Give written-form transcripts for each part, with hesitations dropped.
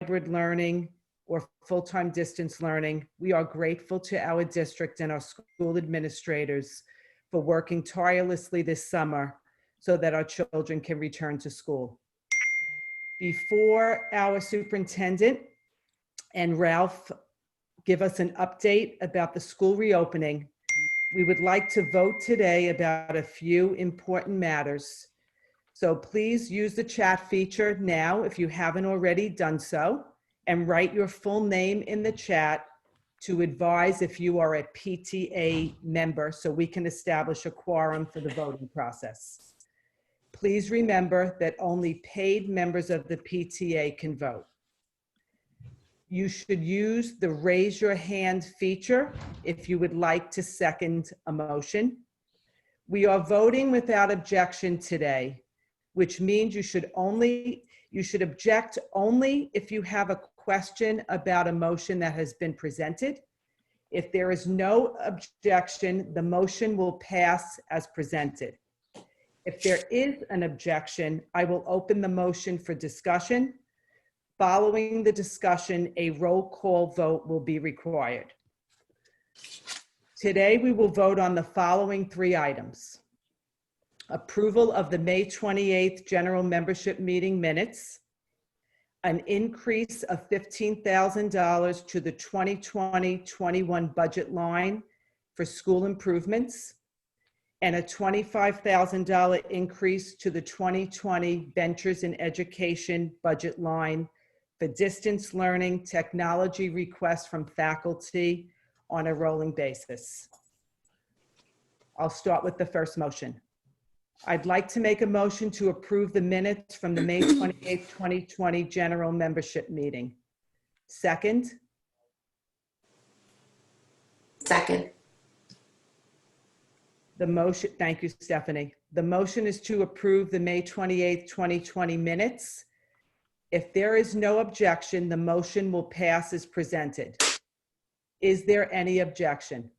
hybrid learning or full-time distance learning, we are grateful to our district and our school administrators for working tirelessly this summer so that our children can return to school. Before our superintendent and Ralph give us an update about the school reopening, we would like to vote today about a few important matters. So please use the chat feature now if you haven't already done so, and write your full name in the chat to advise if you are a PTA member so we can establish a quorum for the voting process. Please remember that only paid members of the PTA can vote. You should use the raise your hand feature if you would like to second a motion. We are voting without objection today, which means you should object only if you have a question about a motion that has been presented. If there is no objection, the motion will pass as presented. If there is an objection, I will open the motion for discussion. Following the discussion, a roll call vote will be required. Today, we will vote on the following 3 items. Approval of the May 28th general membership meeting minutes, an increase of $15,000 to the 2020-21 budget line for school improvements, and a $25,000 increase to the 2020 Ventures in Education budget line for distance learning technology requests from faculty on a rolling basis. I'll start with the first motion. I'd like to make a motion to approve the minutes from the May 28th, 2020 general membership meeting. Second? Second. The motion, thank you, Stephanie. The motion is to approve the May 28th, 2020 minutes. If there is no objection, the motion will pass as presented. Is there any objection?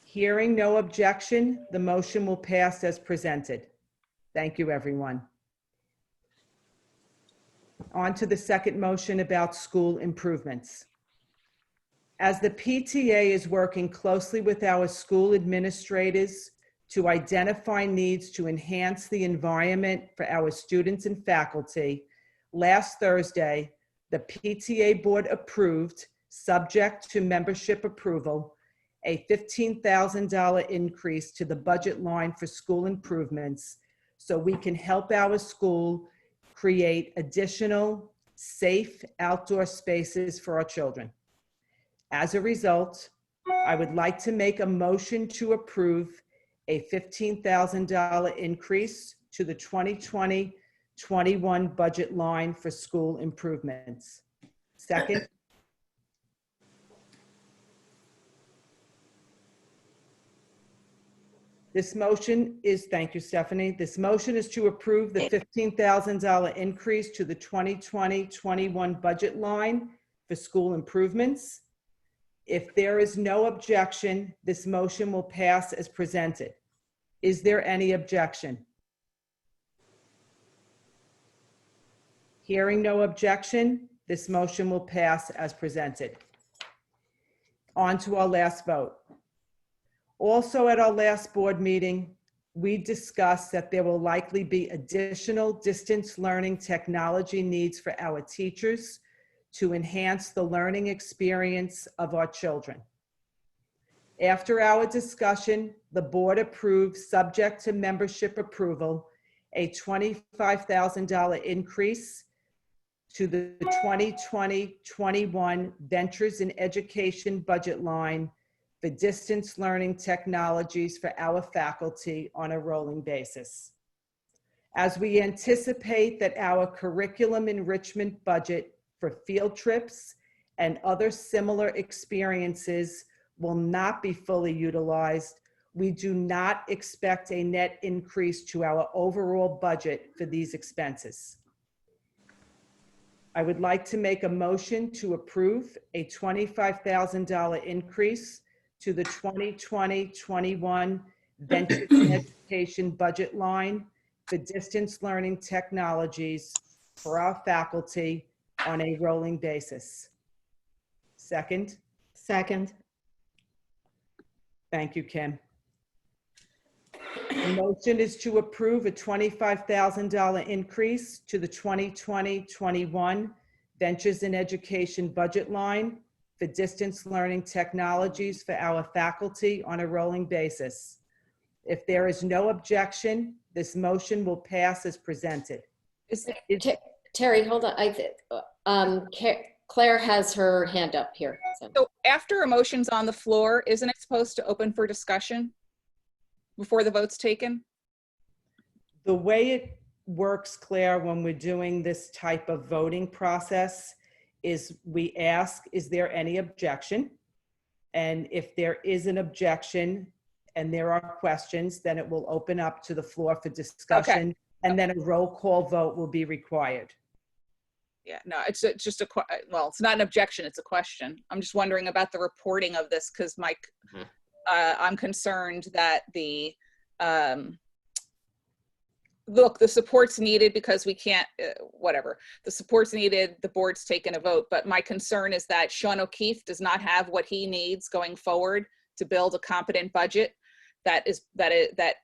Hearing no objection, the motion will pass as presented. Thank you, everyone. On to the second motion about school improvements. As the PTA is working closely with our school administrators to identify needs to enhance the environment for our students and faculty, last Thursday, the PTA board approved, subject to membership approval, a $15,000 increase to the budget line for school improvements so we can help our school create additional safe outdoor spaces for our children. As a result, I would like to make a motion to approve a $15,000 increase to the 2020-21 budget line for school improvements. Second? This motion is, thank you, Stephanie. This motion is to approve the $15,000 increase to the 2020-21 budget line for school improvements. If there is no objection, this motion will pass as presented. Is there any objection? Hearing no objection, this motion will pass as presented. On to our last vote. Also at our last board meeting, we discussed that there will likely be additional distance learning technology needs for our teachers to enhance the learning experience of our children. After our discussion, the board approved, subject to membership approval, a $25,000 increase to the 2020-21 Ventures in Education budget line for distance learning technologies for our faculty on a rolling basis. As we anticipate that our curriculum enrichment budget for field trips and other similar experiences will not be fully utilized, we do not expect a net increase to our overall budget for these expenses. I would like to make a motion to approve a $25,000 increase to the 2020-21 Ventures in Education budget line for distance learning technologies for our faculty on a rolling basis. Second. Second. Thank you, Kim. The motion is to approve a $25,000 increase to the 2020-21 Ventures in Education budget line for distance learning technologies for our faculty on a rolling basis. If there is no objection, this motion will pass as presented. Terry, hold on. Claire has her hand up here. So after a motion's on the floor, isn't it supposed to open for discussion before the vote's taken? The way it works, Claire, when we're doing this type of voting process is we ask, is there any objection? And if there is an objection and there are questions, then it will open up to the floor for discussion. Okay. And then a roll call vote will be required. Yeah, no, it's just well, it's not an objection, it's a question. I'm just wondering about the reporting of this because Mike, I'm concerned that the, look, the support's needed because we can't, whatever. The support's needed, the board's taken a vote, but my concern is that Sean O'Keefe does not have what he needs going forward to build a competent budget that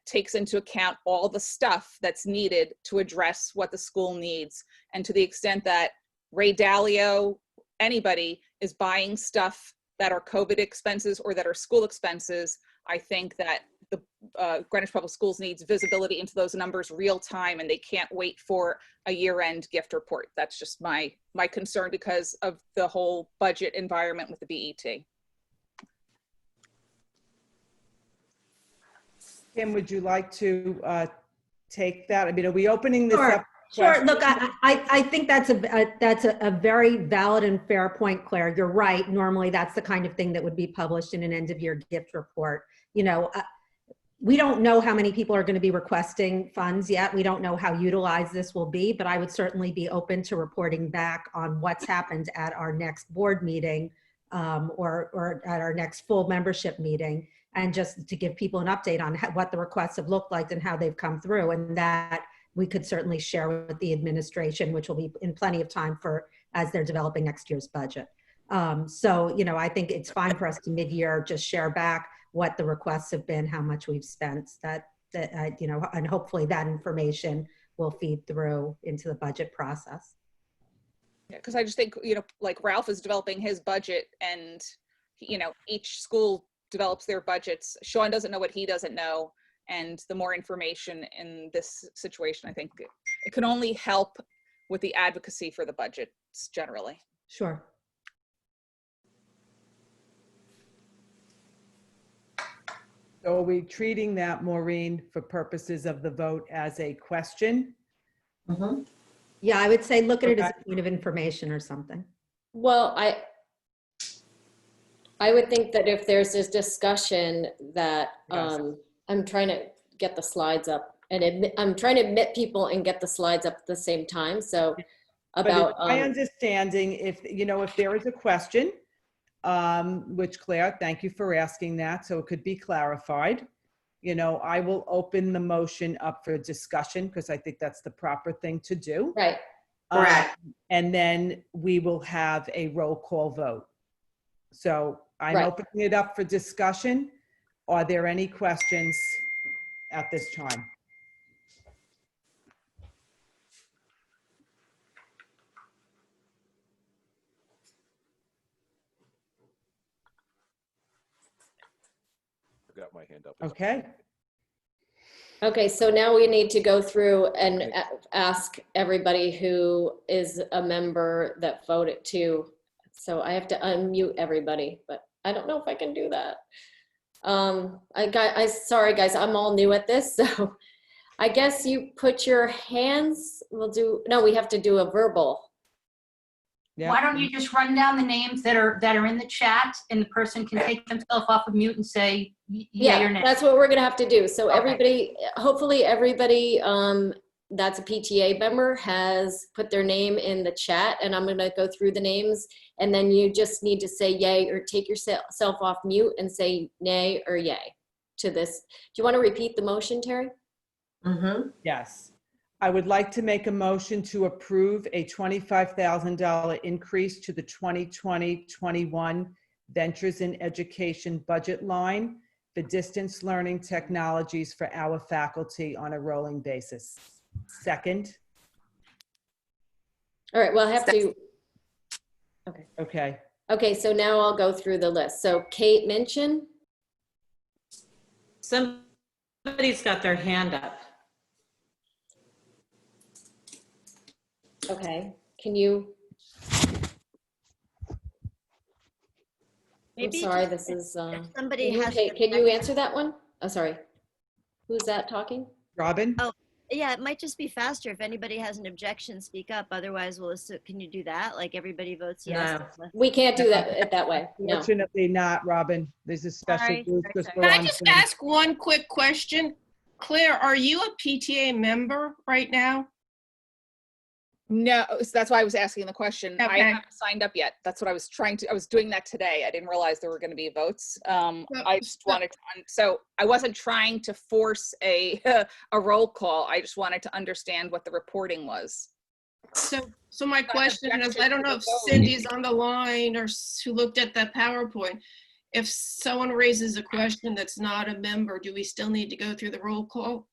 takes into account all the stuff that's needed to address what the school needs. And to the extent that Ray Dalio, anybody is buying stuff that are COVID expenses or that are school expenses, I think that the Greenwich Public Schools needs visibility into those numbers real time, and they can't wait for a year-end gift report. That's just my concern because of the whole budget environment with the BET. Kim, would you like to take that? I mean, are we opening this up? Sure. Look, I think that's a very valid and fair point, Claire. You're right. Normally, that's the kind of thing that would be published in an end-of-year gift report. You know, we don't know how many people are going to be requesting funds yet. We don't know how utilized this will be, but I would certainly be open to reporting back on what's happened at our next board meeting or at our next full membership meeting, and just to give people an update on what the requests have looked like and how they've come through, and that we could certainly share with the administration, which will be in plenty of time for as they're developing next year's budget. So, you know, I think it's fine for us to mid-year just share back what the requests have been, how much we've spent, you know, and hopefully that information will feed through into the budget process. Yeah, because I just think, you know, like Ralph is developing his budget and, you know, each school develops their budgets. Sean doesn't know what he doesn't know. And the more information in this situation, I think it can only help with the advocacy for the budgets generally. Sure. So are we treating that, Maureen, for purposes of the vote as a question? Mm-hmm. Yeah, I would say look at it as a point of information or something. Well, I would think that if there's this discussion that I'm trying to get the slides up and I'm trying to admit people and get the slides up at the same time. So about my understanding, if you know, if there is a question, which Claire, thank you for asking that, so it could be clarified. You know, I will open the motion up for discussion because I think that's the proper thing to do. Right. Correct. And then we will have a roll call vote. So I'm opening it up for discussion. Are there any questions at this time? I've got my hand up. Okay. Okay, so now we need to go through and ask everybody who is a member that voted to. So I have to unmute everybody, but I don't know if I can do that. Sorry guys, I'm all new at this, so I guess you put your hands, no, we have to do a verbal. Yeah. Why don't you just run down the names that are in the chat, and the person can take themselves off of mute and say yay or nay. That's what we're gonna have to do. So everybody, hopefully everybody that's a PTA member has put their name in the chat, and I'm gonna go through the names, and then you just need to say yay or take yourself off mute and say nay or yay to this. Do you want to repeat the motion, Terry? Mm-hmm. Yes. I would like to make a motion to approve a $25,000 increase to the 2020-21 Ventures in Education budget line for distance learning technologies for our faculty on a rolling basis. Second. All right, well, I have to, Okay. okay, so now I'll go through the list. So Kate Minchin, Somebody's got their hand up. okay, can you? I'm Maybe sorry, just this is, if somebody can you, has Kate, an can you objection- answer that one? Oh, sorry. Who's that talking? Robin? Oh. Yeah, it might just be faster. If anybody has an objection, speak up. Otherwise, can you do that? Like everybody votes yes? We can't do that way, no. Fortunately not, Robin. There's a special Sorry, group sorry, because sorry. we're Can I on just Zoom. ask one quick question? Claire, are you a PTA member right now? No, so that's why I was asking the question. I Okay. haven't signed up yet. That's what I was I was doing that today. I didn't realize there were going to be votes. I just wanted to, so I wasn't trying to force a roll call. I just wanted to understand what the reporting was. So my question is, I don't know if Cindy's on the line or who looked at that PowerPoint. If someone raises a question that's not a member, do we still need to go through the roll call?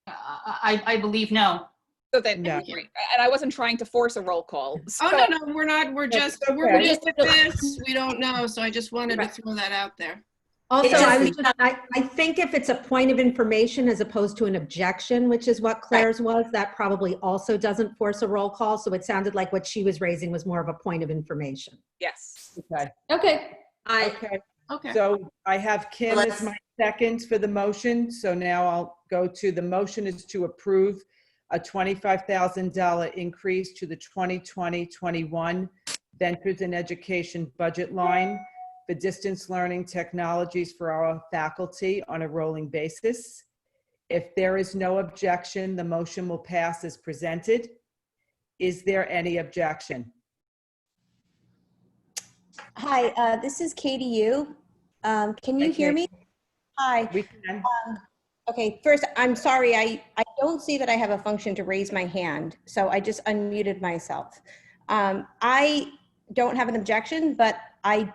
I believe no. So then, No. and I wasn't trying to force a roll call. So, Oh, no, we're not. We're just, okay. we're new with this. We don't know. So I just wanted to throw that out there. Also, I think if it's a point of information as opposed to an objection, which is what Claire's was, that probably also doesn't force a roll call. So it sounded like what she was raising was more of a point of information. yes. Okay. Okay, Okay. Okay. So I have Kim as my second for the motion. So now I'll go to the motion is to approve a $25,000 increase to the 2020-21 Ventures in Education budget line for distance learning technologies for our faculty on a rolling basis. If there is no objection, the motion will pass as presented. Is there any objection? Hi, this is Katie Yu. Can you Hi, hear me? Kate. Hi. We can. Okay, first, I'm sorry. I don't see that I have a function to raise my hand, so I just unmuted myself. I don't have an objection, but I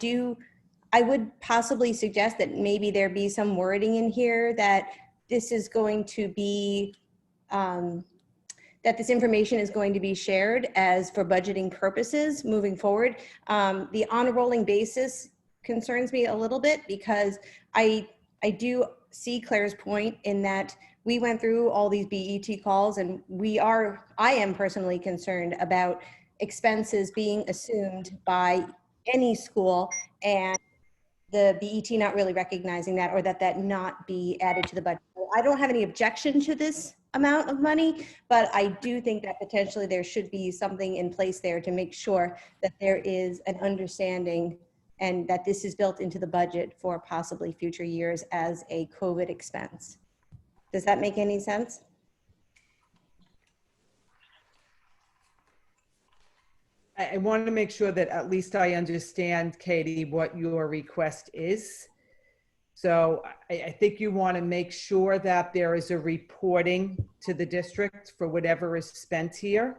would possibly suggest that maybe there be some wording in here that this is going to be, that this information is going to be shared as for budgeting purposes moving forward. The on a rolling basis concerns me a little bit because I do see Claire's point in that we went through all these BET calls and I am personally concerned about expenses being assumed by any school and the BET not really recognizing that or that not be added to the budget. I don't have any objection to this amount of money, but I do think that potentially there should be something in place there to make sure that there is an understanding and that this is built into the budget for possibly future years as a COVID expense. Does that make any sense? I want to make sure that at least I understand, Katie, what your request is. So I think you want to make sure that there is a reporting to the district for whatever is spent here.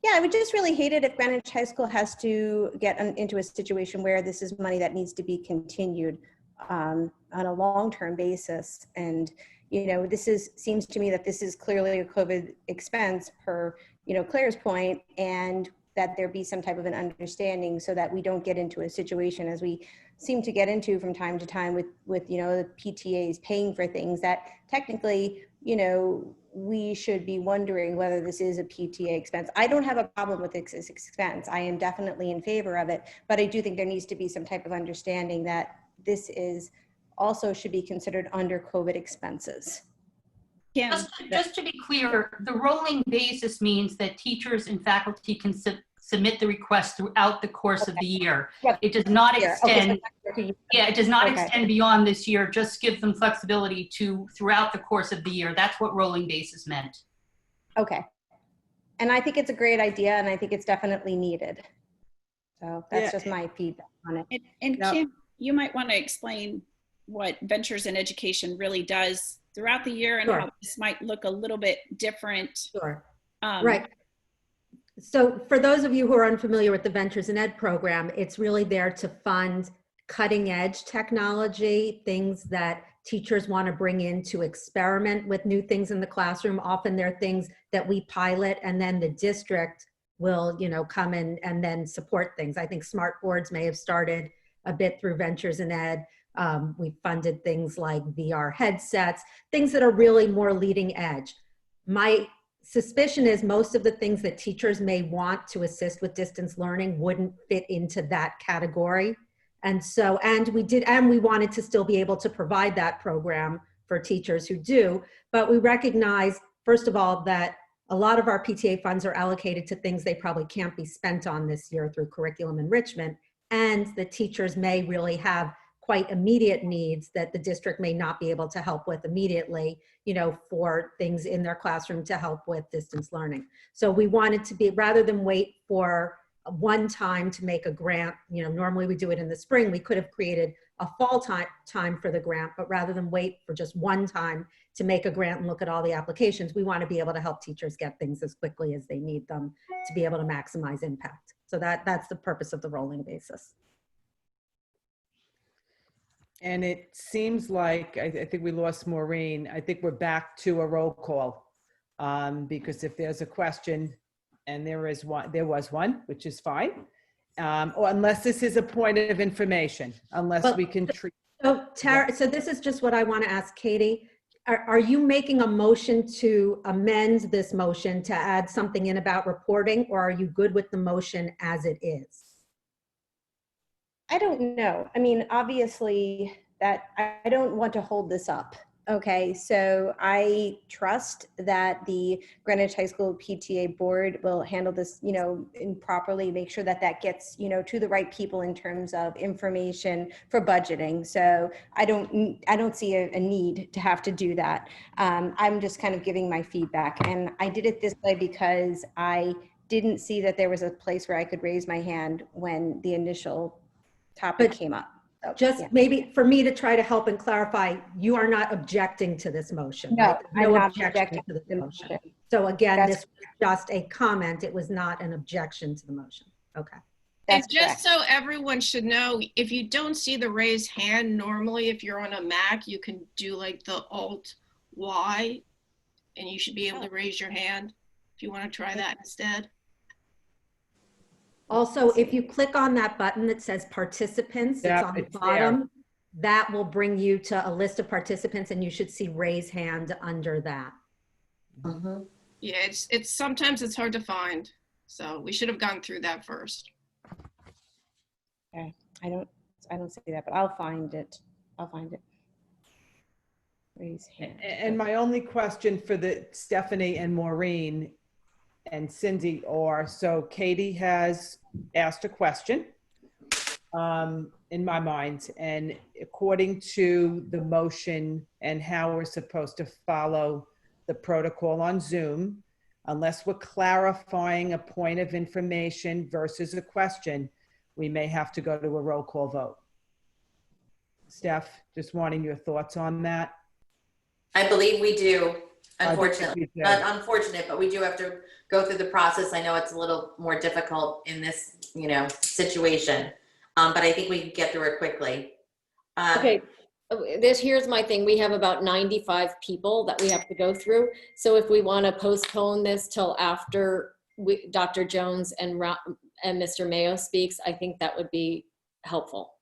Yeah, I would just really hate it if Greenwich High School has to get into a situation where this is money that needs to be continued on a long-term basis. And, you know, seems to me that this is clearly a COVID expense per, you know, Claire's point, and that there be some type of an understanding so that we don't get into a situation as we seem to get into from time to time with you know, the PTAs paying for things that technically, you know, we should be wondering whether this is a PTA expense. I don't have a problem with this expense. I am definitely in favor of it, but I do think there needs to be some type of understanding that this is also should be considered under COVID expenses. Just to be clear, the rolling basis means that teachers and faculty can submit the request throughout the course of the year. Yep. It does not Okay, extend, yeah, it does not Okay. extend beyond this year, just give them flexibility to throughout the course of the year. That's what rolling basis meant. Okay. And I think it's a great idea and I think it's definitely needed. So that's Yeah. just my feedback on it. And Now- Kim, you might want to explain what Ventures in Education really does throughout the year and Sure. how this might look a little bit different. Sure. Um, Right. So for those of you who are unfamiliar with the Ventures in Ed program, it's really there to fund cutting edge technology, things that teachers want to bring in to experiment with new things in the classroom. Often they're things that we pilot and then the district will, come in and then support things. I think smart boards may have started a bit through Ventures in Ed. We funded things like VR headsets, things that are really more leading edge. My suspicion is most of the things that teachers may want to assist with distance learning wouldn't fit into that category. And so, and we wanted to still be able to provide that program for teachers who do, but we recognize, first of all, that a lot of our PTA funds are allocated to things they probably can't be spent on this year through curriculum enrichment, and the teachers may really have quite immediate needs that the district may not be able to help with immediately, for things in their classroom to help with distance learning. So we wanted to be, rather than wait for one time to make a grant, normally we do it in the spring, we could have created a fall time for the grant, but rather than wait for just one time to make a grant and look at all the applications, we want to be able to help teachers get things as quickly as they need them to be able to maximize impact. So that's the purpose of the rolling basis. And it seems like, I think we lost Maureen. I think we're back to a roll call. Because if there's a question, and there was one, which is fine. Or unless this is a point of information, unless we can treat. So Tara, so this is just what I want to ask Katie. Are you making a motion to amend this motion to add something in about reporting, or are you good with the motion as it is? I don't know. I mean, obviously that I don't want to hold this up. Okay, so I trust that the Greenwich High School PTA board will handle this, and properly make sure that that gets, to the right people in terms of information for budgeting. So I don't see a need to have to do that. I'm just kind of giving my feedback, and I did it this way because I didn't see that there was a place where I could raise my hand when the initial topic came up. So, just maybe for me to try to help and clarify, you are not objecting to this motion, No, right? There's I'm not objection objecting to to the the motion. motion. So again, That's this was just a comment. It was not an objection to the motion. Okay. And That's just correct. so everyone should know, if you don't see the raised hand, normally if you're on a Mac, you can do like the Alt-Y, and you should be able to raise your hand if you want to try that instead. Also, if you click on that button that says participants, Yeah, it's on the it's bottom, that will bring you to a list of participants, and you should see raise hand under that. Yeah, it's sometimes it's hard to find. So we should have gone through that first. Okay, I don't see that, but I'll find it. Raise hand. And my only question for the Stephanie and Maureen and Cindy are, so Katie has asked a question in my mind, and according to the motion and how we're supposed to follow the protocol on Zoom, unless we're clarifying a point of information versus a question, we may have to go to a roll call vote. Steph, just wanting your thoughts on that. I believe we do, I believe unfortunately. we do. Not unfortunate, but we do have to go through the process. I know it's a little more difficult in this, situation, but I think we can get through it quickly. Okay, here's my thing. We have about 95 people that we have to go through. So if we want to postpone this till after Dr. Jones and Mr. Mayo speaks, I think that would be helpful.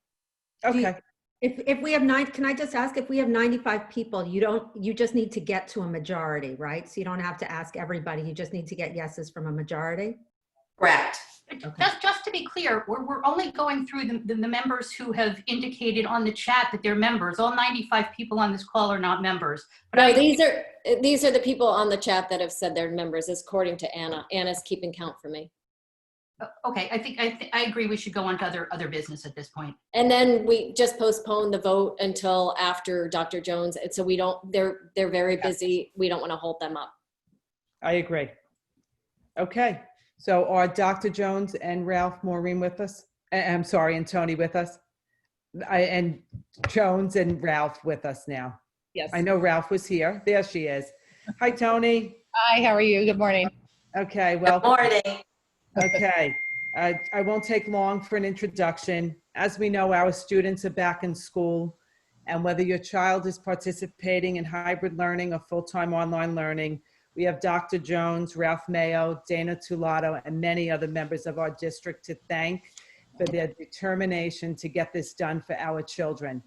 Okay. If we have can I just ask, if we have 95 people, you just need to get to a majority, right? So you don't have to ask everybody. You just need to get yeses from a majority. Correct. Okay. Just to be clear, we're only going through the members who have indicated on the chat that they're members. All 95 people on this call are not members. But No, these are the people on the chat that have said they're members, according to Anna. Anna's keeping count for me. Okay, I agree. We should go on to other business at this point. And then we just postpone the vote until after Dr. Jones. And so they're very busy. We don't want to hold them up. I agree. Okay, so are Dr. Jones and Ralph Maureen with us? I'm sorry, and Tony with us? And Jones and Ralph with us now. Yes. I know Ralph was here. There she is. Hi, Tony. Hi, how are you? Good morning. Okay, well. Good morning. Okay, I won't take long for an introduction. As we know, our students are back in school, and whether your child is participating in hybrid learning or full-time online learning, we have Dr. Jones, Ralph Mayo, Dana Tulato, and many other members of our district to thank for their determination to get this done for our children.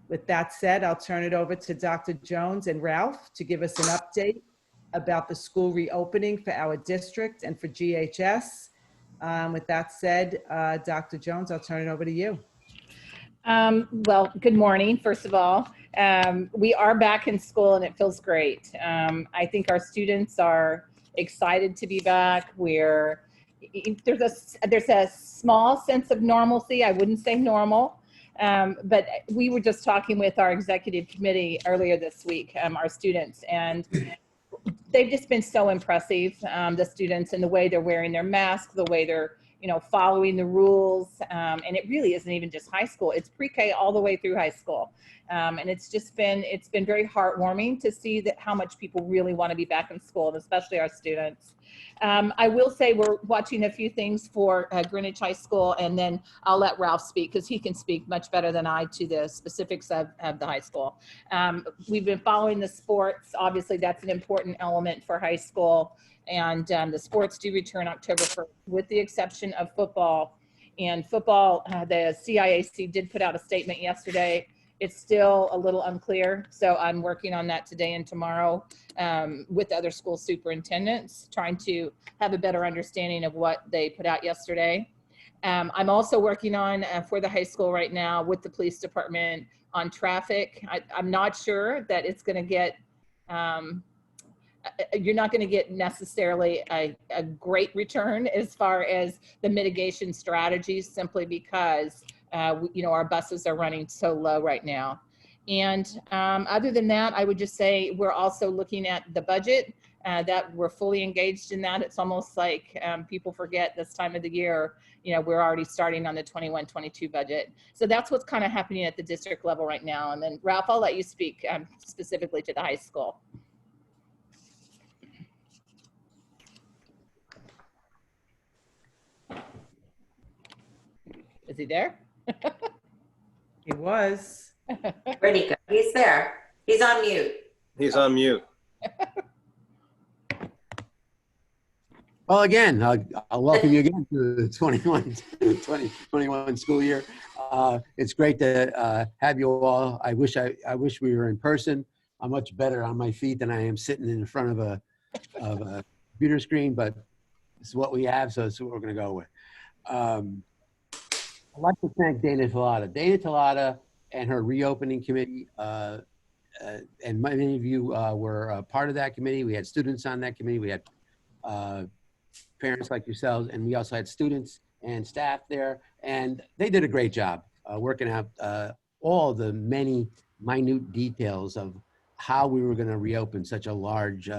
With that said, I'll turn it over to Dr. Jones and Ralph to give us an update about the school reopening for our district and for GHS. With that said, Dr. Jones, I'll turn it over to you. Well, good morning, first of all. We are back in school and it feels great. I think our students are excited to be back. There's a small sense of normalcy. I wouldn't say normal, but we were just talking with our executive committee earlier this week, our students, and they've just been so impressive, the students, and the way they're wearing their masks, the way they're, following the rules. And it really isn't even just high school. It's pre-K all the way through high school. And it's been very heartwarming to see that how much people really want to be back in school, and especially our students. I will say we're watching a few things for Greenwich High School, and then I'll let Ralph speak because he can speak much better than I to the specifics of the high school. We've been following the sports. Obviously, that's an important element for high school. And the sports do return October 1st, with the exception of football. And football, the CIAC did put out a statement yesterday. It's still a little unclear, so I'm working on that today and tomorrow with other school superintendents, trying to have a better understanding of what they put out yesterday. I'm also working on, for the high school right now, with the police department on traffic. I'm not sure that it's going to get, you're not going to get necessarily a great return as far as the mitigation strategies, simply because our buses are running so low right now. And other than that, I would just say we're also looking at the budget, that we're fully engaged in that. It's almost like people forget this time of the year, we're already starting on the 21-22 budget. So that's what's kind of happening at the district level right now. And then Ralph, I'll let you speak specifically to the high school. Is he there? He was. Where'd he go? He's there. He's on mute. He's on mute. Well, again, I'll welcome you again to the 2021 school year. It's great to have you all. I wish we were in person. I'm much better on my feet than I am sitting in front of a computer screen, but this is what we have, so it's what we're going to go with. I'd like to thank Dana Tulato. Dana Tulato and her reopening committee, and many of you were a part of that committee. We had students on that committee. We had parents like yourselves, and we also had students and staff there, and they did a great job working out all the many minute details of how we were going to reopen such a large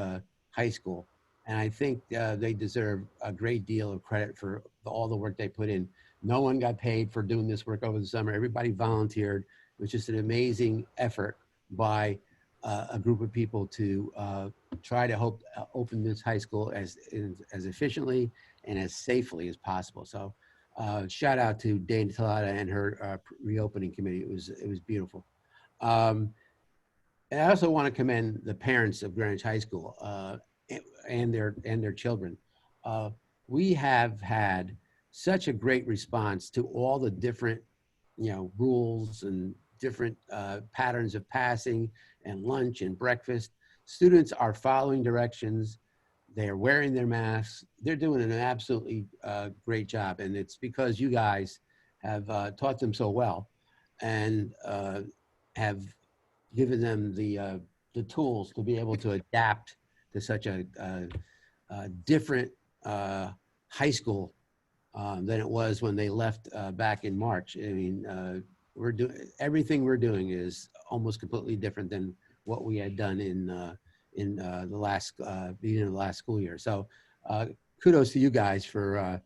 high school. And I think they deserve a great deal of credit for all the work they put in. No one got paid for doing this work over the summer. Everybody volunteered. It was just an amazing effort by a group of people to try to open this high school as efficiently and as safely as possible. So shout out to Dana Tulato and her reopening committee. It was beautiful. And I also want to commend the parents of Greenwich High School and their children. We have had such a great response to all the different, rules and different patterns of passing and lunch and breakfast. Students are following directions. They are wearing their masks. They're doing an absolutely great job. And it's because you guys have taught them so well and have given them the tools to be able to adapt to such a different high school than it was when they left back in March. I mean, everything we're doing is almost completely different than what we had done in the beginning of the last school year. So kudos to you guys for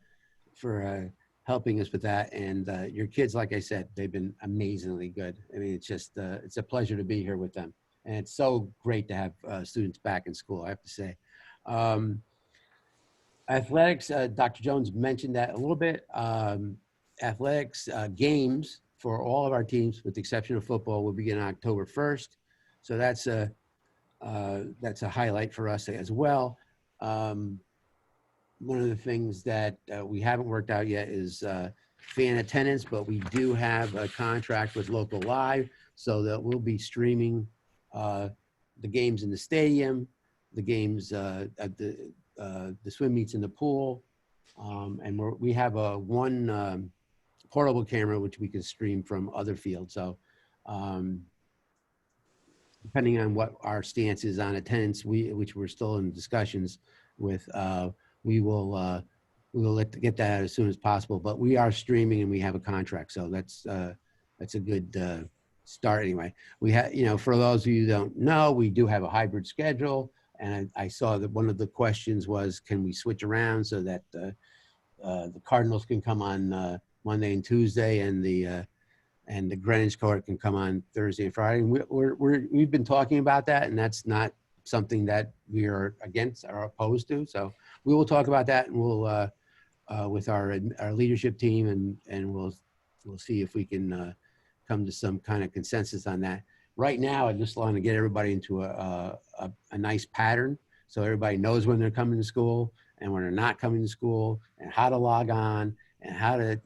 helping us with that. And your kids, like I said, they've been amazingly good. I mean, it's just, it's a pleasure to be here with them. And it's so great to have students back in school, I have to say. Athletics, Dr. Jones mentioned that a little bit. Athletics games for all of our teams, with the exception of football, will begin October 1st. So that's a highlight for us as well. One of the things that we haven't worked out yet is fan attendance, but we do have a contract with Local Live, so that we'll be streaming the games in the stadium, the games at the swim meets in the pool, and we have one portable camera which we can stream from other fields. So depending on what our stance is on attendance, which we're still in discussions with, we will get that out as soon as possible. But we are streaming and we have a contract, so that's a good start anyway. We have, for those of you who don't know, we do have a hybrid schedule, and I saw that one of the questions was, can we switch around so that the Cardinals can come on Monday and Tuesday, and the Greenwich court can come on Thursday and Friday. And we've been talking about that, and that's not something that we are against or opposed to. So we will talk about that, and we'll with our leadership team, and we'll see if we can come to some kind of consensus on that. Right now, I just want to get everybody into a nice pattern, so everybody knows when they're coming to school and when they're not coming to school, and how to log on, and how to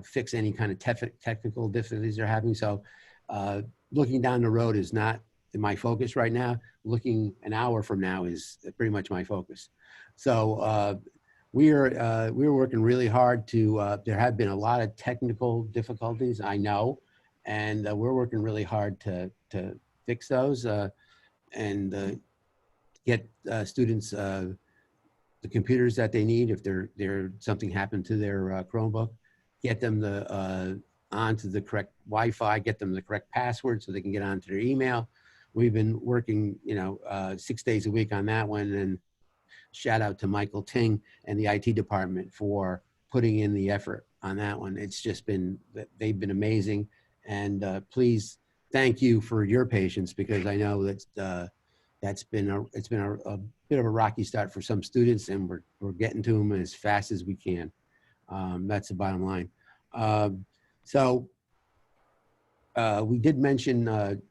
fix any kind of technical difficulties they're having. So looking down the road is not my focus right now. Looking an hour from now is pretty much my focus. So we're working really hard to, there have been a lot of technical difficulties, I know, and we're working really hard to fix those and get students the computers that they need. If something happened to their Chromebook, get them onto the correct Wi-Fi, get them the correct password so they can get onto their email. We've been working, 6 days a week on that one, and shout out to Michael Ting and the IT department for putting in the effort on that one. It's just been, they've been amazing, and please thank you for your patience, because I know that it's been a bit of a rocky start for some students, and we're getting to them as fast as we can. That's the bottom line. So we did mention,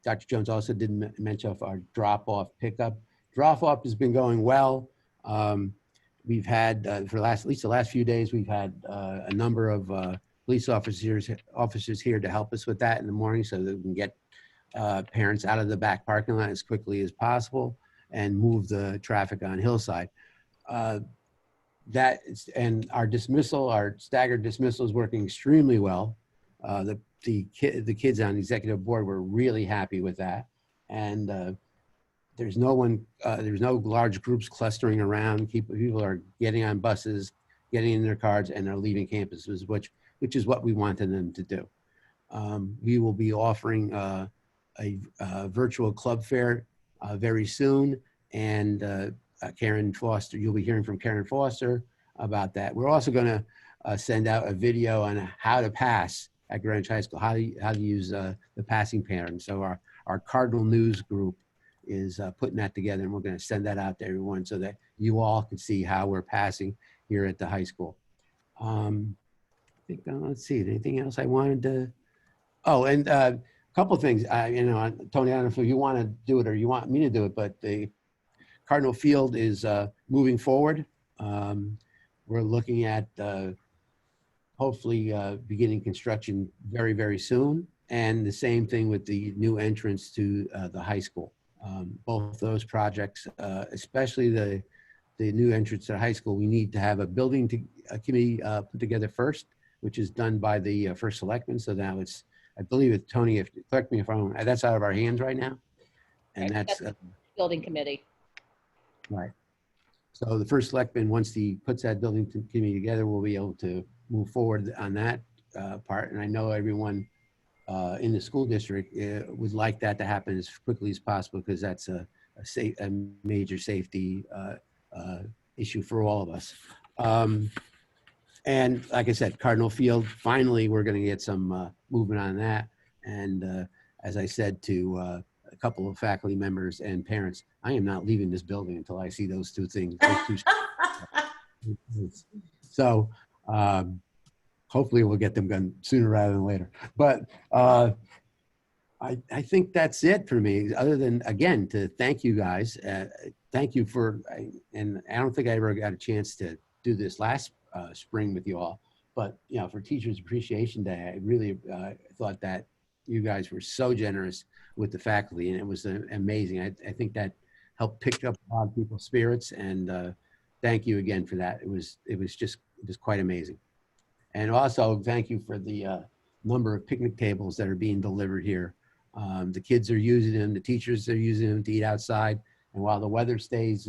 Dr. Jones also did mention our drop-off pickup. Drop-off has been going well. We've had, for at least the last few days, we've had a number of police officers here to help us with that in the morning, so that we can get parents out of the back parking lot as quickly as possible and move the traffic on Hillside. And our staggered dismissal is working extremely well. The kids on the executive board were really happy with that, and there's no large groups clustering around. People are getting on buses, getting in their cars, and they're leaving campuses, which is what we wanted them to do. We will be offering a virtual club fair very soon, and Karen Foster, you'll be hearing from Karen Foster about that. We're also going to send out a video on how to pass at Greenwich High School, how to use the passing pattern. So our Cardinal News group is putting that together, and we're going to send that out to everyone so that you all can see how we're passing here at the high school. I think, let's see, anything else I wanted to, and a couple of things, Tony, I don't know if you want to do it or you want me to do it, but the Cardinal Field is moving forward. We're looking at hopefully beginning construction very, very soon. And the same thing with the new entrance to the high school. Both those projects, especially the new entrance to the high school, we need to have a building committee put together first, which is done by the first selectman. So now it's, I believe it's Tony, correct me if I'm wrong, that's out of our hands right now. And Right, that's building committee. right. So the first selectman, once he puts that building committee together, we'll be able to move forward on that part. And I know everyone in the school district would like that to happen as quickly as possible, because that's a major safety issue for all of us. And like I said, Cardinal Field, finally, we're going to get some movement on that. And as I said to a couple of faculty members and parents, I am not leaving this building until I see those two things. So hopefully we'll get them done sooner rather than later. But I think that's it for me, other than, again, to thank you guys. Thank you for, and I don't think I ever got a chance to do this last spring with you all, but you know, for Teachers Appreciation Day, I really thought that you guys were so generous with the faculty, and it was amazing. I think that helped pick up a lot of people's spirits, and thank you again for that. It was just quite amazing. And also thank you for the number of picnic tables that are being delivered here. The kids are using them, the teachers are using them to eat outside, and while the weather stays,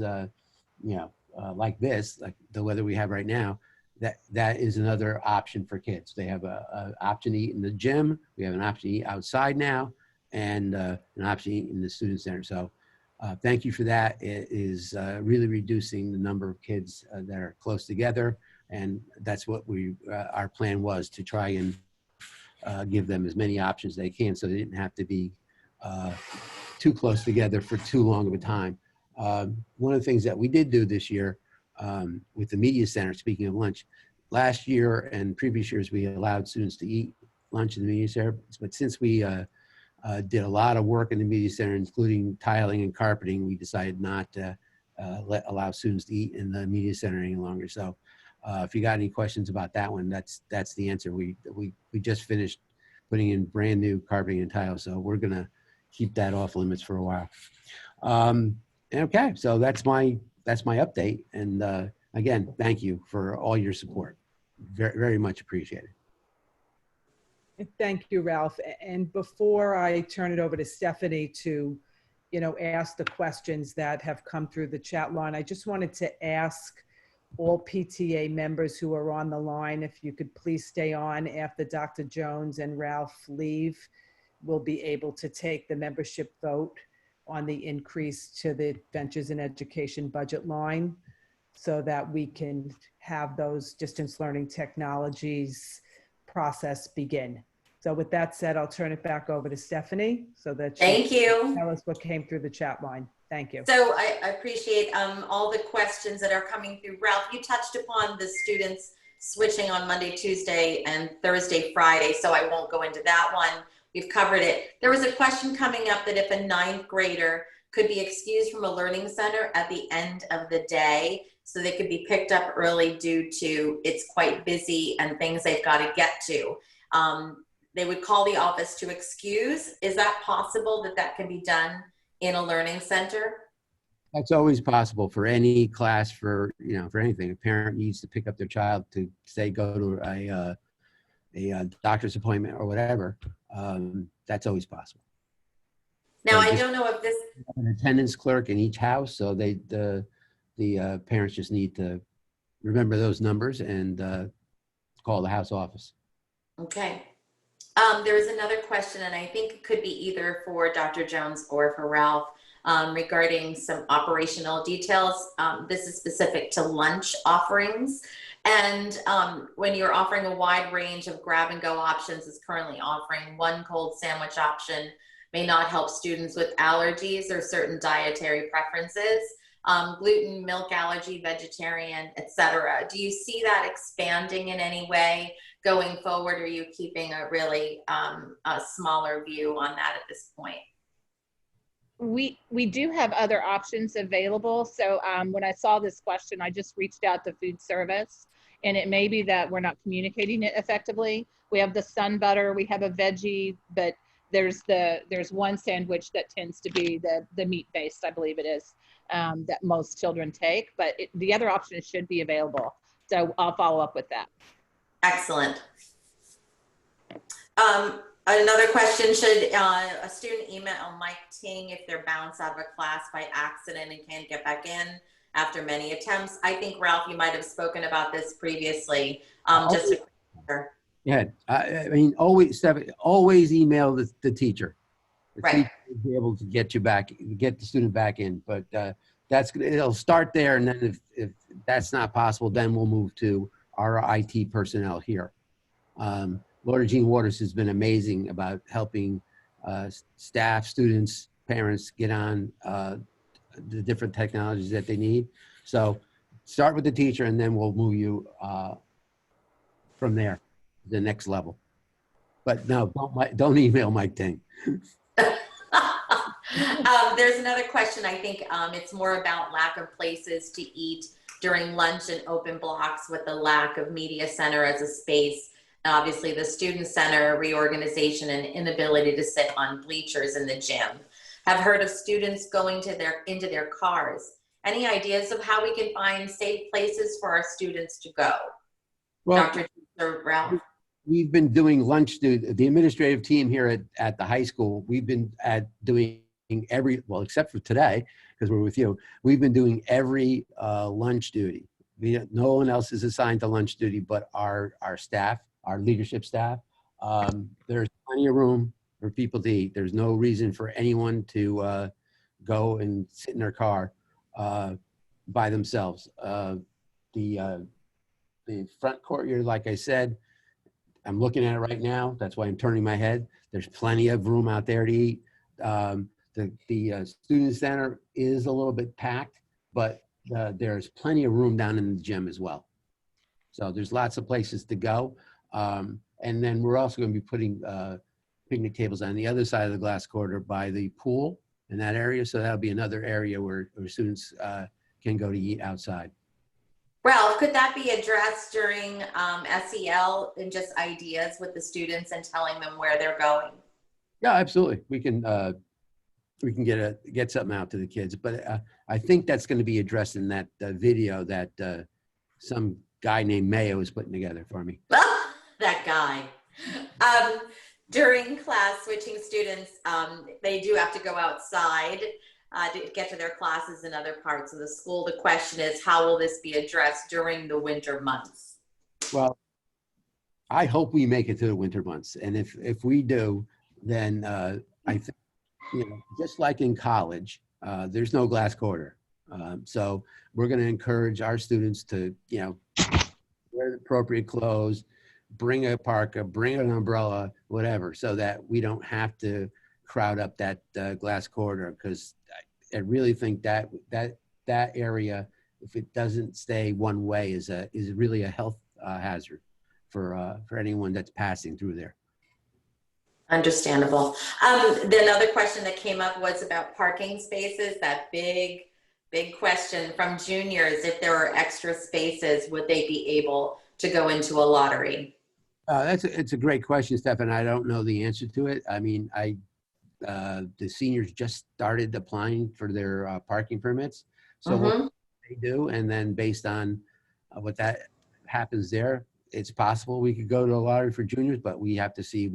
like this, like the weather we have right now, that is another option for kids. They have an option to eat in the gym. We have an option to eat outside now, and an option to eat in the student center. So thank you for that. It is really reducing the number of kids that are close together, and that's what our plan was, to try and give them as many options as they can, so they didn't have to be too close together for too long of a time. One of the things that we did do this year with the media center, speaking of lunch, last year and previous years, we allowed students to eat lunch in the media center. But since we did a lot of work in the media center, including tiling and carpeting, we decided not to allow students to eat in the media center any longer. So if you got any questions about that one, that's the answer. We just finished putting in brand new carpeting and tile, so we're gonna keep that off limits for a while. Okay, so that's my update. And again, thank you for all your support. Very, very much appreciated. Thank you, Ralph. And before I turn it over to Stephanie to, ask the questions that have come through the chat line, I just wanted to ask all PTA members who are on the line, if you could please stay on after Dr. Jones and Ralph leave. We'll be able to take the membership vote on the increase to the Ventures in Education budget line, so that we can have those distance learning technologies process begin. So with that said, I'll turn it back over to Stephanie so that she can tell us what came through the chat line. Thank you. So I appreciate all the questions that are coming through. Ralph, you touched upon the students switching on Monday, Tuesday, and Thursday, Friday, so I won't go into that one. We've covered it. There was a question coming up that if a 9th grader could be excused from a learning center at the end of the day, so they could be picked up early due to it's quite busy and things they've got to get to. They would call the office to excuse. Is that possible that can be done in a learning center? That's always possible for any class, for anything. A parent needs to pick up their child to, say, go to a doctor's appointment or whatever. That's always possible. Now, I don't know if this... An attendance clerk in each house, so the parents just need to remember those numbers and call the house office. Okay. There was another question, and I think it could be either for Dr. Jones or for Ralph, regarding some operational details. This is specific to lunch offerings. And when you're offering a wide range of grab-and-go options, is currently offering one cold sandwich option may not help students with allergies or certain dietary preferences, gluten, milk allergy, vegetarian, etc. Do you see that expanding in any way going forward, or are you keeping a really a smaller view on that at this point? We do have other options available. So when I saw this question, I just reached out to food service, and it may be that we're not communicating it effectively. We have the sun butter, we have a veggie, but there's one sandwich that tends to be the meat-based, I believe it is, that most children take, but the other options should be available. So I'll follow up with that. Excellent. Another question, should a student email Mike Ting if they're bounced out of a class by accident and can't get back in after many attempts? I think, Ralph, you might have spoken about this previously. Yeah, I mean, always email the teacher. The right. teacher will be able to get you back, get the student back in. But it'll start there, and then if that's not possible, then we'll move to our IT personnel here. Laura Jean Waters has been amazing about helping staff, students, parents get on the different technologies that they need. So start with the teacher, and then we'll move you from there to the next level. But no, don't email Mike Ting. There's another question. I think it's more about lack of places to eat during lunch and open blocks with the lack of media center as a space. And obviously the student center reorganization and inability to sit on bleachers in the gym. Have heard of students going into their cars. Any ideas of how we can find safe places for our students to go? Well, Dr. Ralph? We've been doing lunch, the administrative team here at the high school, we've been doing well, except for today, because we're with you, we've been doing every lunch duty. No one else is assigned to lunch duty but our staff, our leadership staff. There's plenty of room for people to eat. There's no reason for anyone to go and sit in their car by themselves. The front courtyard, like I said, I'm looking at it right now. That's why I'm turning my head. There's plenty of room out there to eat. The student center is a little bit packed, but there's plenty of room down in the gym as well. So there's lots of places to go. And then we're also going to be putting picnic tables on the other side of the glass corridor by the pool in that area. So that'll be another area where students can go to eat outside. Ralph, could that be addressed during SEL and just ideas with the students and telling them where they're going? Yeah, absolutely. We can get something out to the kids, but I think that's going to be addressed in that video that some guy named Mayo is putting together for me. That guy. During class, switching students, they do have to go outside to get to their classes in other parts of the school. The question is, how will this be addressed during the winter months? Well, I hope we make it to the winter months. And if we do, then I think, just like in college, there's no glass quarter. So we're going to encourage our students to, wear the appropriate clothes, bring a parka, bring an umbrella, whatever, so that we don't have to crowd up that glass corridor, because I really think that area, if it doesn't stay one way, is really a health hazard for anyone that's passing through there. Understandable. The another question that came up was about parking spaces. That big question from juniors: if there are extra spaces, would they be able to go into a lottery? It's a great question, Stefan. I don't know the answer to it. I mean, the seniors just started applying for their parking permits. So what they do, and then based on what that happens there, it's possible we could go to a lottery for juniors, but we have to see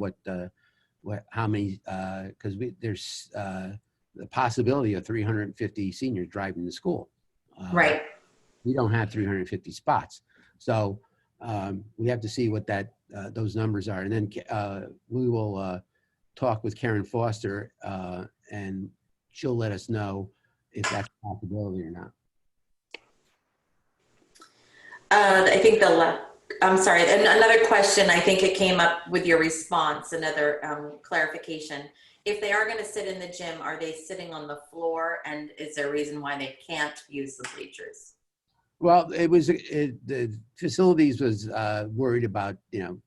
how many, because there's the possibility of 350 seniors driving to school. Right. We don't have 350 spots. So we have to see what those numbers are. And then we will talk with Karen Foster, and she'll let us know if that's a possibility or not. I think I'm sorry, another question, I think it came up with your response, another clarification. If they are going to sit in the gym, are they sitting on the floor, and is there a reason why they can't use the bleachers? Well, the facilities was worried about,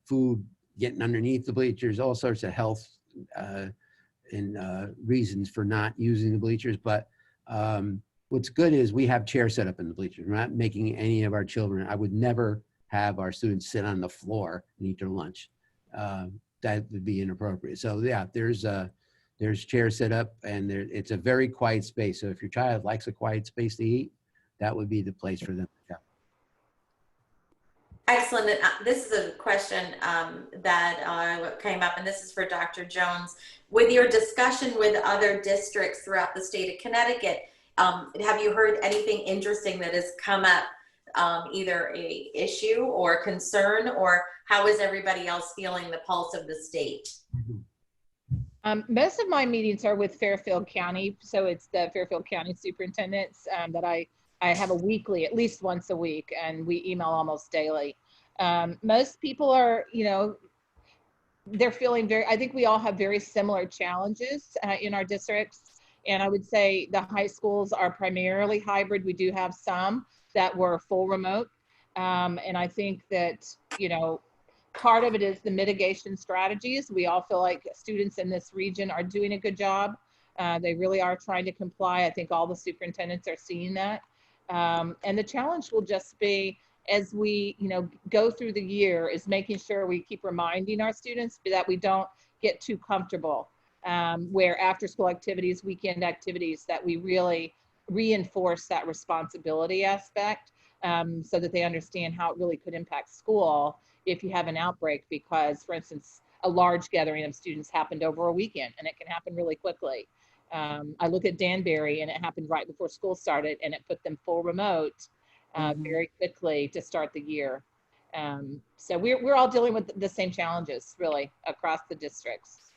food getting underneath the bleachers, all sorts of health and reasons for not using the bleachers. But what's good is we have chairs set up in the bleachers. We're not making any of our children, I would never have our students sit on the floor and eat their lunch. That would be inappropriate. So yeah, there's chairs set up, and it's a very quiet space. So if your child likes a quiet space to eat, that would be the place for them to go. Excellent. And, this is a question that came up, and this is for Dr. Jones. With your discussion with other districts throughout the state of Connecticut, have you heard anything interesting that has come up, either a issue or concern, or how is everybody else feeling the pulse of the state? Most of my meetings are with Fairfield County, so it's the Fairfield County superintendents that I I have a weekly, at least once a week, and we email almost daily. Most people are, they're feeling I think we all have very similar challenges in our districts. And I would say the high schools are primarily hybrid. We do have some that were full remote. And I think that, part of it is the mitigation strategies. We all feel like students in this region are doing a good job. They really are trying to comply. I think all the superintendents are seeing that. And the challenge will just be, as we go through the year, is making sure we keep reminding our students that we don't get too comfortable, where after school activities, weekend activities, that we really reinforce that responsibility aspect, so that they understand how it really could impact school if you have an outbreak, because, for instance, a large gathering of students happened over a weekend, and it can happen really quickly. I look at Danbury, and it happened right before school started, and it put them full remote very quickly to start the year. So we're all dealing with the same challenges, really, across the districts.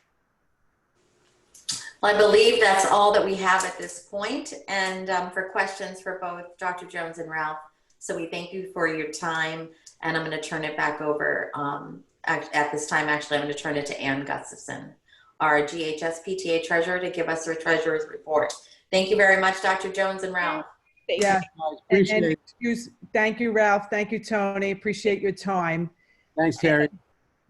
Well, I believe that's all that we have at this point, and for questions for both Dr. Jones and Ralph. So we thank you for your time, and I'm going to turn it back over. At this time, actually, I'm going to turn it to Ann Gustafson, our GHS PTA treasurer, to give us her treasurer's report. Thank you very much, Dr. Jones and Ralph. Yeah. Appreciate And it. thank you, Ralph. Thank you, Tony. Appreciate your time. Thanks, Terry.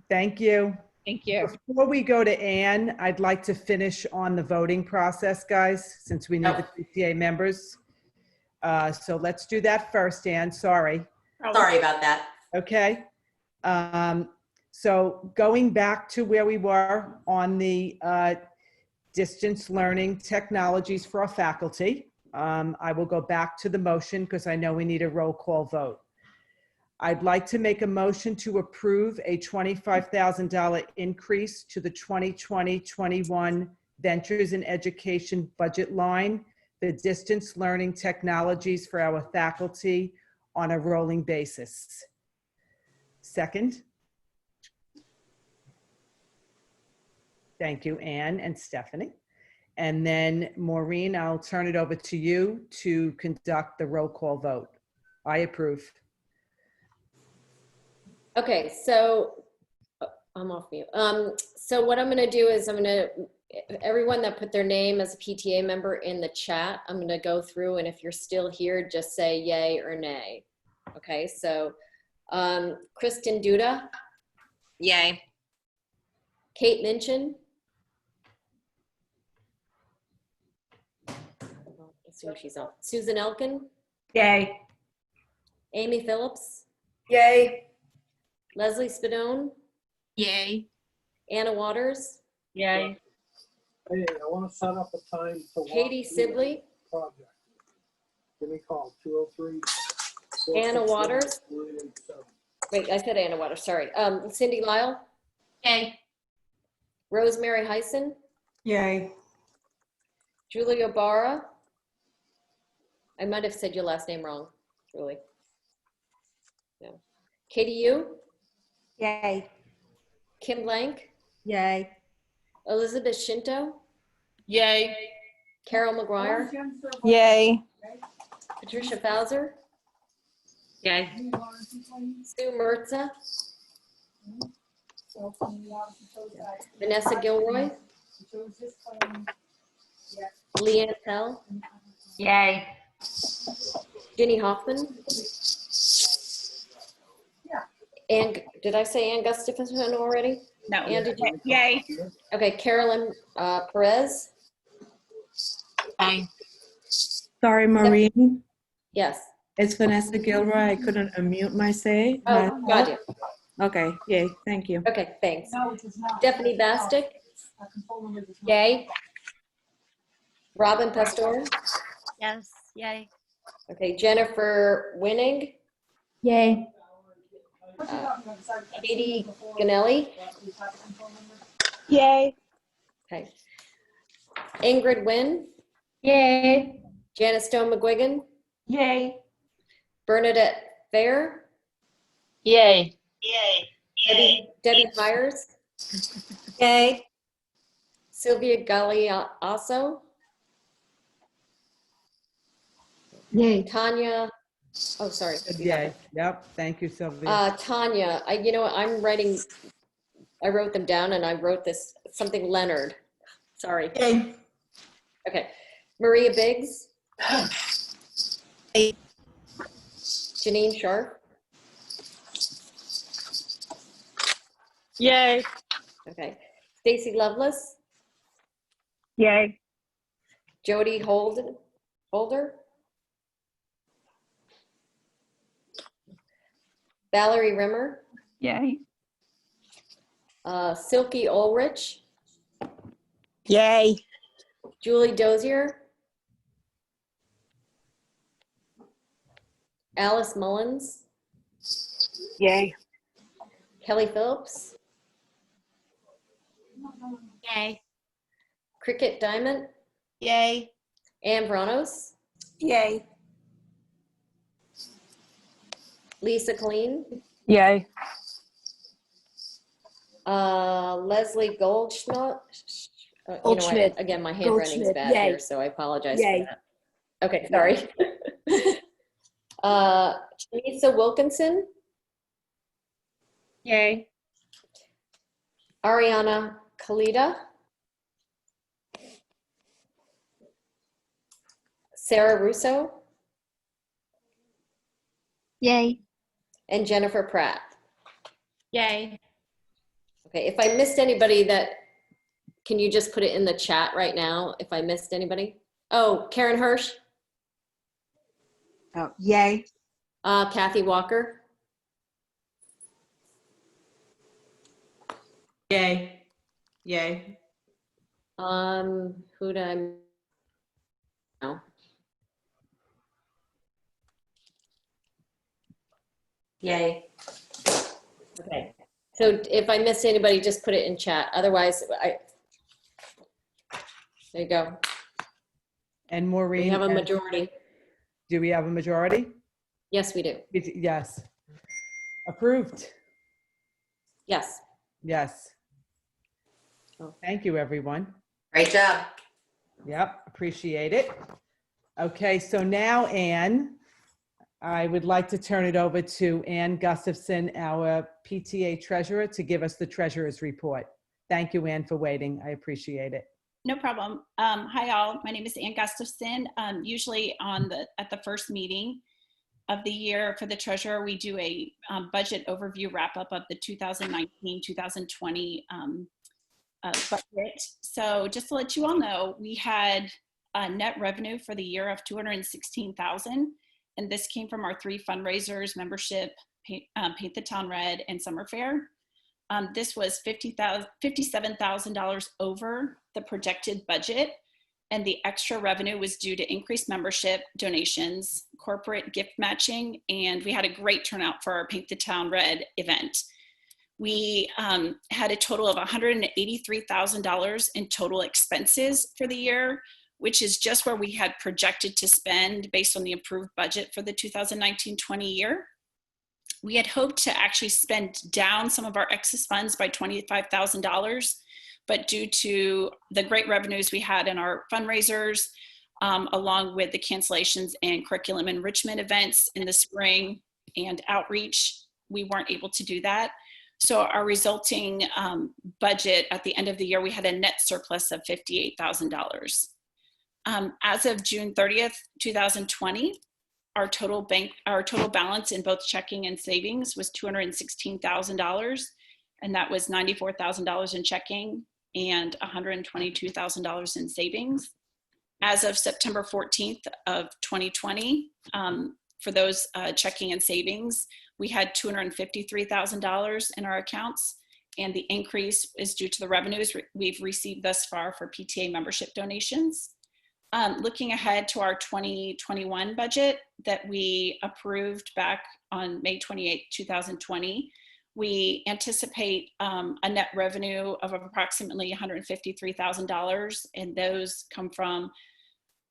Thank you. Thank you. Before we go to Ann, I'd like to finish on the voting process, guys, since we need the PTA members. So let's do that first, Ann. Sorry. Sorry about that. Okay. So going back to where we were on the distance learning technologies for our faculty, I will go back to the motion because I know we need a roll call vote. I'd like to make a motion to approve a $25,000 increase to the 2020-21 Ventures in Education budget line, the distance learning technologies for our faculty on a rolling basis. Second. Thank you, Anne and Stephanie. And then Maureen, I'll turn it over to you to conduct the roll call vote. I approve. Okay, so I'm off mute. So what I'm gonna do is everyone that put their name as a PTA member in the chat, I'm gonna go through, and if you're still here, just say yay or nay. Okay, so Kristen Duda. Yay. Kate Minchin. Assume she's off. Susan Elkin. Yay. Amy Phillips. Yay. Leslie Spadone. Yay. Anna Waters. Yay. Hey, I want to set up a time to walk Katie Sibley. project. Give me a call, 203. Anna Waters. Wait, I said Anna Waters, sorry. Cindy Lyle. Yay. Rosemary Heisen. Yay. Julia Barra. I might have said your last name wrong, Julie. No. Katie Yu. Yay. Kim Blank. Yay. Elizabeth Shinto. Yay. Carol McGuire. Yay. Patricia Fauser. Yay. Sue Mertza. Vanessa Gilroy. Leanne Pell. Yay. Ginny Hoffman. And did I say Ann Gustafson already? No. Ann, did you? Yay. Okay, Carolyn Perez. Aye. Sorry, Maureen. Yes. It's Vanessa Gilroy. I couldn't unmute myself. Oh, got you. Okay, yay, thank you. Okay, thanks. Stephanie Bastick. Yay. Robin Pastor. Yes, yay. Okay, Jennifer Winning. Yay. Katie Ganelli. Yay. Okay. Ingrid Wynn. Yay. Janice Stone McGuigan. Yay. Bernadette Fair. Yay. Debbie Myers. Yay. Sylvia Galeasso. Yay. Tanya, oh, sorry. you got Yay. it. Yep. Thank you, Sylvia. Tanya, you know what, I wrote them down and I wrote this, something Leonard. Sorry. Yay. Okay. Maria Biggs. Janine Sharp. Yay. Okay. Stacy Lovelace. Yay. Jody Holder. Valerie Rimmer. Yay. Silky Ulrich. Yay. Julie Dozier. Alice Mullins. Yay. Kelly Phillips. Yay. Cricket Diamond. Yay. Ann Vranos. Yay. Lisa Colleen. Yay. Leslie Goldschmidt. Goldschmidt. Again, my handwriting's Goldschmidt. bad Yay. here, so I apologize Yay. for that. Okay, sorry. Janisa Wilkinson. Yay. Ariana Kalita. Sarah Russo. Yay. And Jennifer Pratt. Yay. Okay, if I missed anybody can you just put it in the chat right now if I missed anybody? Oh, Karen Hirsch. Oh, yay. Kathy Walker. Yay. Yay. Who did I know? Yay. Okay. So if I missed anybody, just put it in chat. Otherwise, there you go. And Maureen. We have a and- majority. Do we have a majority? Yes, we do. Yes. Approved. Yes. Yes. Oh. Thank you, everyone. Great job. Yep, appreciate it. Okay, so now, Anne, I would like to turn it over to Ann Gustafson, our PTA treasurer, to give us the treasurer's report. Thank you, Ann, for waiting. I appreciate it. No problem. Hi all, my name is Ann Gustafson. Usually at the first meeting of the year for the treasurer, we do a budget overview wrap up of the 2019-2020 budget. So just to let you all know, we had a net revenue for the year of $216,000, and this came from our 3 fundraisers: membership, Paint the Town Red, and Summer Fair. This was $57,000 over the projected budget, and the extra revenue was due to increased membership, donations, corporate gift matching, and we had a great turnout for our Paint the Town Red event. We had a total of $183,000 in total expenses for the year, which is just where we had projected to spend based on the approved budget for the 2019-20 year. We had hoped to actually spend down some of our excess funds by $25,000, but due to the great revenues we had in our fundraisers, along with the cancellations and curriculum enrichment events in the spring and outreach, we weren't able to do that. So our resulting budget at the end of the year, we had a net surplus of $58,000. As of June 30th, 2020, our total balance in both checking and savings was $216,000, and that was $94,000 in checking and $122,000 in savings. As of September 14th of 2020, for those checking and savings, we had $253,000 in our accounts, and the increase is due to the revenues we've received thus far for PTA membership donations. Looking ahead to our 2021 budget that we approved back on May 28, 2020, we anticipate a net revenue of approximately $153,000, and those come from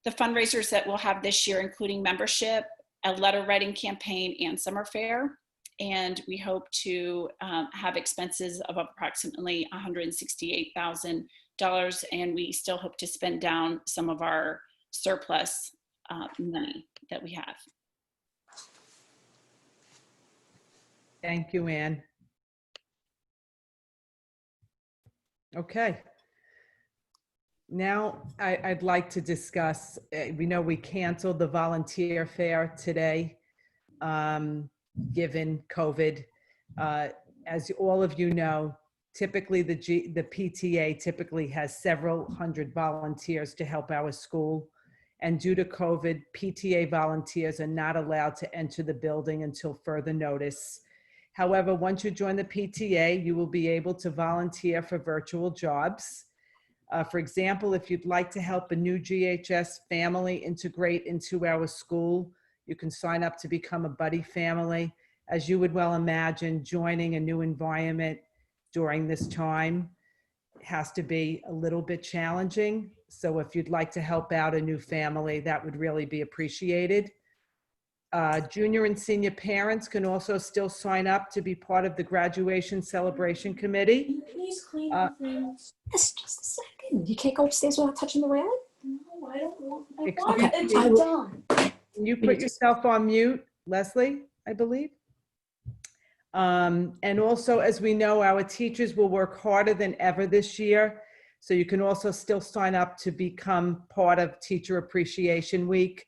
the fundraisers that we'll have this year, including membership, a letter writing campaign, and summer fair. And we hope to have expenses of approximately $168,000, and we still hope to spend down some of our surplus money that we have. Thank you, Ann. Okay. Now, I'd like to discuss, we know we canceled the volunteer fair today, given COVID. As all of you know, typically the PTA typically has several hundred volunteers to help our school. And due to COVID, PTA volunteers are not allowed to enter the building until further notice. However, once you join the PTA, you will be able to volunteer for virtual jobs. For example, if you'd like to help a new GHS family integrate into our school, you can sign up to become a buddy family. As you would well imagine, joining a new environment during this time has to be a little bit challenging. So if you'd like to help out a new family, that would really be appreciated. Junior and senior parents can also still sign up to be part of the graduation celebration committee. Please clean the things. Yes, just a second. You can't go upstairs without touching the railing? No, I don't want. I want it to be done. Can you put yourself on mute, Leslie, I believe? And also, as we know, our teachers will work harder than ever this year. So you can also still sign up to become part of Teacher Appreciation Week.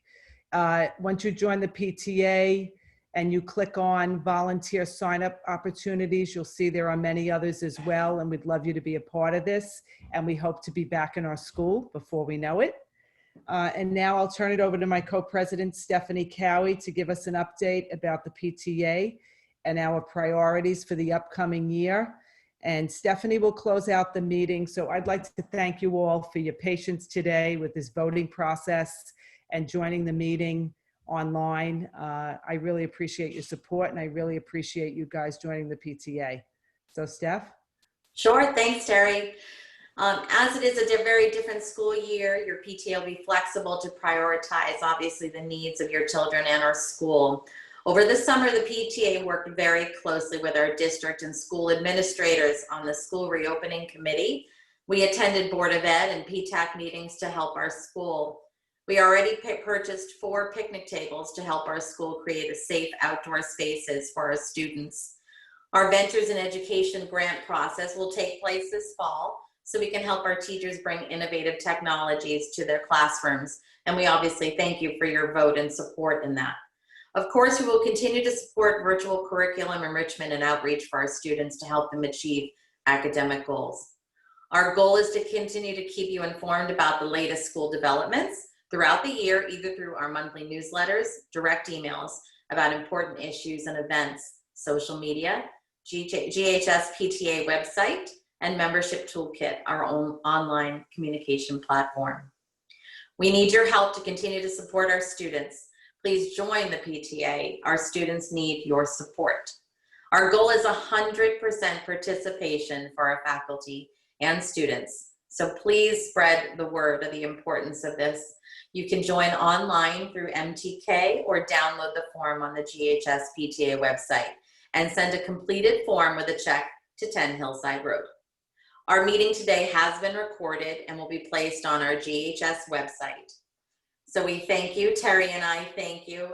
Once you join the PTA and you click on volunteer sign-up opportunities, you'll see there are many others as well, and we'd love you to be a part of this. And we hope to be back in our school before we know it. And now I'll turn it over to my co-president, Stephanie Cowie, to give us an update about the PTA and our priorities for the upcoming year. And Stephanie will close out the meeting. So I'd like to thank you all for your patience today with this voting process and joining the meeting online. I really appreciate your support, and I really appreciate you guys joining the PTA. So Steph? Sure, thanks, Terry. As it is a very different school year, your PTA will be flexible to prioritize, obviously, the needs of your children and our school. Over the summer, the PTA worked very closely with our district and school administrators on the school reopening committee. We attended Board of Ed and PTAC meetings to help our school. We already purchased 4 picnic tables to help our school create a safe outdoor spaces for our students. Our Ventures in Education grant process will take place this fall, so we can help our teachers bring innovative technologies to their classrooms. And we obviously thank you for your vote and support in that. Of course, we will continue to support virtual curriculum enrichment and outreach for our students to help them achieve academic goals. Our goal is to continue to keep you informed about the latest school developments throughout the year, either through our monthly newsletters, direct emails about important issues and events, social media, GHS PTA website, and Membership Toolkit, our own online communication platform. We need your help to continue to support our students. Please join the PTA. Our students need your support. Our goal is 100% participation for our faculty and students. So please spread the word of the importance of this. You can join online through MTK or download the form on the GHS PTA website and send a completed form with a check to 10 Hillside Road. Our meeting today has been recorded and will be placed on our GHS website. So we thank you, Terry and I thank you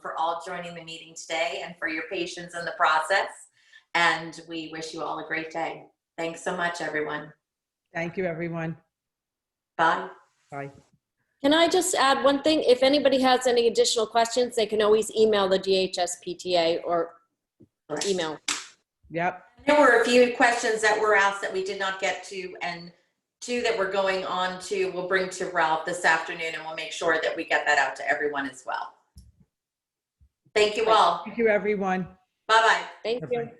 for all joining the meeting today and for your patience in the process. And we wish you all a great day. Thanks so much, everyone. Thank you, everyone. Bye. Bye. Can I just add one thing? If anybody has any additional questions, they can always email the GHS PTA or email. Yep. There were a few questions that were asked that we did not get to, and 2 that we're going on to, we'll bring to Ralph this afternoon, and we'll make sure that we get that out to everyone as well. Thank you all. Thank you, everyone. Bye-bye. Thank you.